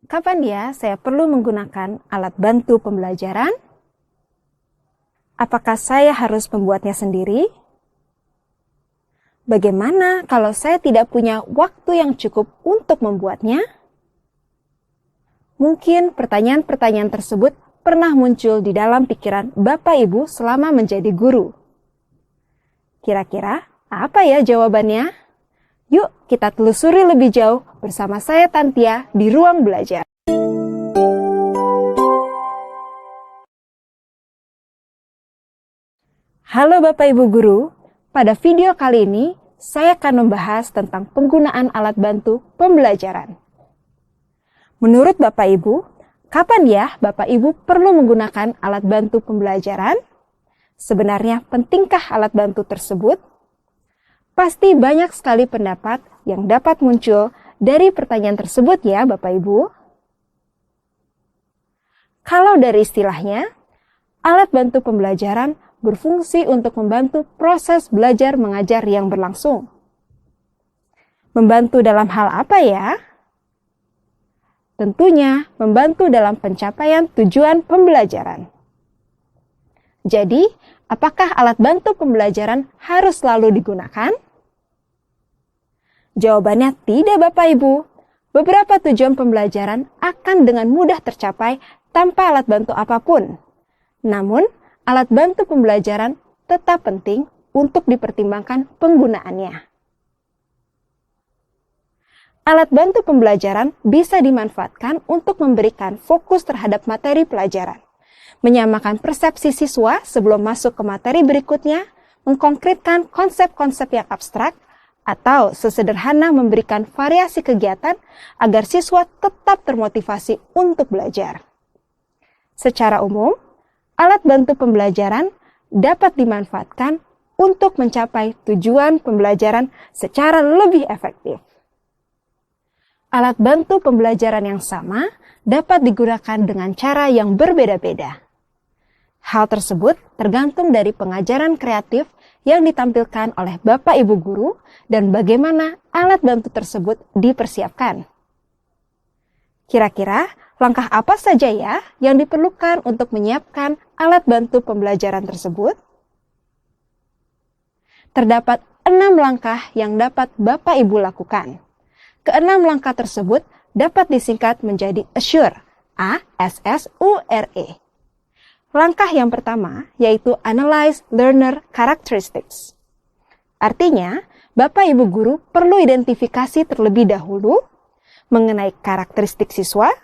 Kapan ya saya perlu menggunakan alat bantu pembelajaran? Apakah saya harus membuatnya sendiri? Bagaimana kalau saya tidak punya waktu yang cukup untuk membuatnya? Mungkin pertanyaan-pertanyaan tersebut pernah muncul di dalam pikiran Bapak Ibu selama menjadi guru. Kira-kira apa ya jawabannya? Yuk kita telusuri lebih jauh bersama saya Tantia di Ruang Belajar. Halo Bapak Ibu Guru, pada video kali ini saya akan membahas tentang penggunaan alat bantu pembelajaran. Menurut Bapak Ibu, kapan ya Bapak Ibu perlu menggunakan alat bantu pembelajaran? Sebenarnya pentingkah alat bantu tersebut? Pasti banyak sekali pendapat yang dapat muncul dari pertanyaan tersebut ya Bapak Ibu. Kalau dari istilahnya, alat bantu pembelajaran berfungsi untuk membantu proses belajar mengajar yang berlangsung. Membantu dalam hal apa ya? Tentunya membantu dalam pencapaian tujuan pembelajaran. Jadi, apakah alat bantu pembelajaran harus selalu digunakan? Jawabannya tidak Bapak Ibu. Beberapa tujuan pembelajaran akan dengan mudah tercapai tanpa alat bantu apapun. Namun, alat bantu pembelajaran tetap penting untuk dipertimbangkan penggunaannya. Alat bantu pembelajaran bisa dimanfaatkan untuk memberikan fokus terhadap materi pelajaran, menyamakan persepsi siswa sebelum masuk ke materi berikutnya, mengkonkretkan konsep-konsep yang abstrak, atau sesederhana memberikan variasi kegiatan agar siswa tetap termotivasi untuk belajar. Secara umum, alat bantu pembelajaran dapat dimanfaatkan untuk mencapai tujuan pembelajaran secara lebih efektif. Alat bantu pembelajaran yang sama dapat digunakan dengan cara yang berbeda-beda. Hal tersebut tergantung dari pengajaran kreatif yang ditampilkan oleh Bapak Ibu Guru dan bagaimana alat bantu tersebut dipersiapkan. Kira-kira langkah apa saja ya yang diperlukan untuk menyiapkan alat bantu pembelajaran tersebut? Terdapat 6 langkah yang dapat Bapak Ibu lakukan. Ke-6 langkah tersebut dapat disingkat menjadi ASSURE, A-S-S-U-R-E. Langkah yang pertama yaitu Analyze Learner Characteristics. Artinya, Bapak Ibu Guru perlu identifikasi terlebih dahulu mengenai karakteristik siswa,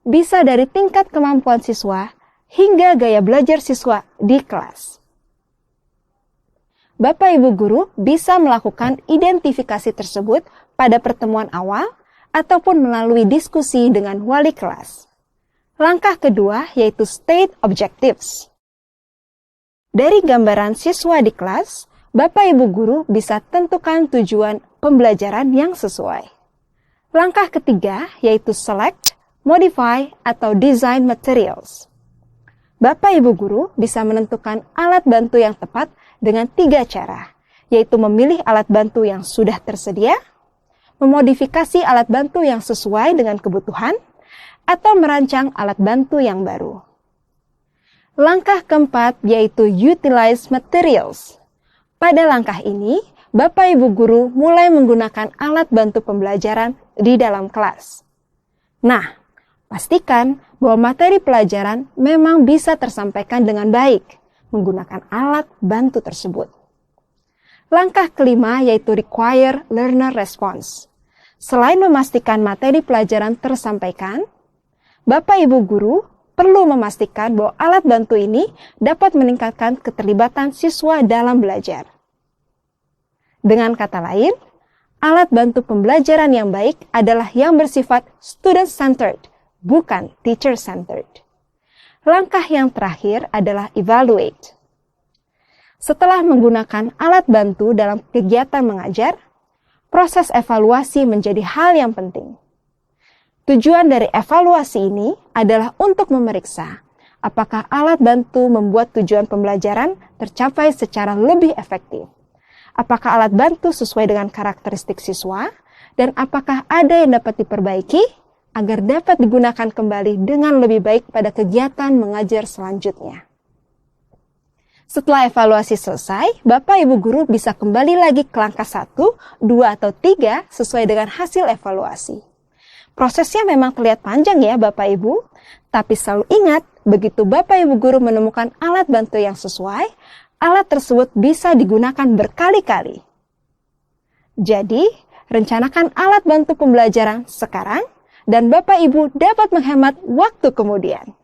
bisa dari tingkat kemampuan siswa hingga gaya belajar siswa di kelas. Bapak Ibu Guru bisa melakukan identifikasi tersebut pada pertemuan awal ataupun melalui diskusi dengan wali kelas. Langkah kedua yaitu State Objectives. Dari gambaran siswa di kelas, Bapak Ibu Guru bisa tentukan tujuan pembelajaran yang sesuai. Langkah ketiga yaitu Select, Modify, atau Design Materials. Bapak Ibu Guru bisa menentukan alat bantu yang tepat dengan 3 cara, yaitu memilih alat bantu yang sudah tersedia, memodifikasi alat bantu yang sesuai dengan kebutuhan, atau merancang alat bantu yang baru. Langkah keempat yaitu Utilize Materials. Pada langkah ini, Bapak Ibu Guru mulai menggunakan alat bantu pembelajaran di dalam kelas. Nah, pastikan bahwa materi pelajaran memang bisa tersampaikan dengan baik menggunakan alat bantu tersebut. Langkah kelima yaitu Require Learner Response. Selain memastikan materi pelajaran tersampaikan, Bapak Ibu Guru perlu memastikan bahwa alat bantu ini dapat meningkatkan keterlibatan siswa dalam belajar. Dengan kata lain, alat bantu pembelajaran yang baik adalah yang bersifat student-centered, bukan teacher-centered. Langkah yang terakhir adalah Evaluate. Setelah menggunakan alat bantu dalam kegiatan mengajar, proses evaluasi menjadi hal yang penting. Tujuan dari evaluasi ini adalah untuk memeriksa apakah alat bantu membuat tujuan pembelajaran tercapai secara lebih efektif. Apakah alat bantu sesuai dengan karakteristik siswa, dan apakah ada yang dapat diperbaiki agar dapat digunakan kembali dengan lebih baik pada kegiatan mengajar selanjutnya. Setelah evaluasi selesai, Bapak Ibu Guru bisa kembali lagi ke langkah 1, 2, atau 3 sesuai dengan hasil evaluasi. Prosesnya memang terlihat panjang ya Bapak Ibu, tapi selalu ingat, begitu Bapak Ibu Guru menemukan alat bantu yang sesuai, alat tersebut bisa digunakan berkali-kali. Jadi, rencanakan alat bantu pembelajaran sekarang, dan Bapak Ibu dapat menghemat waktu kemudian.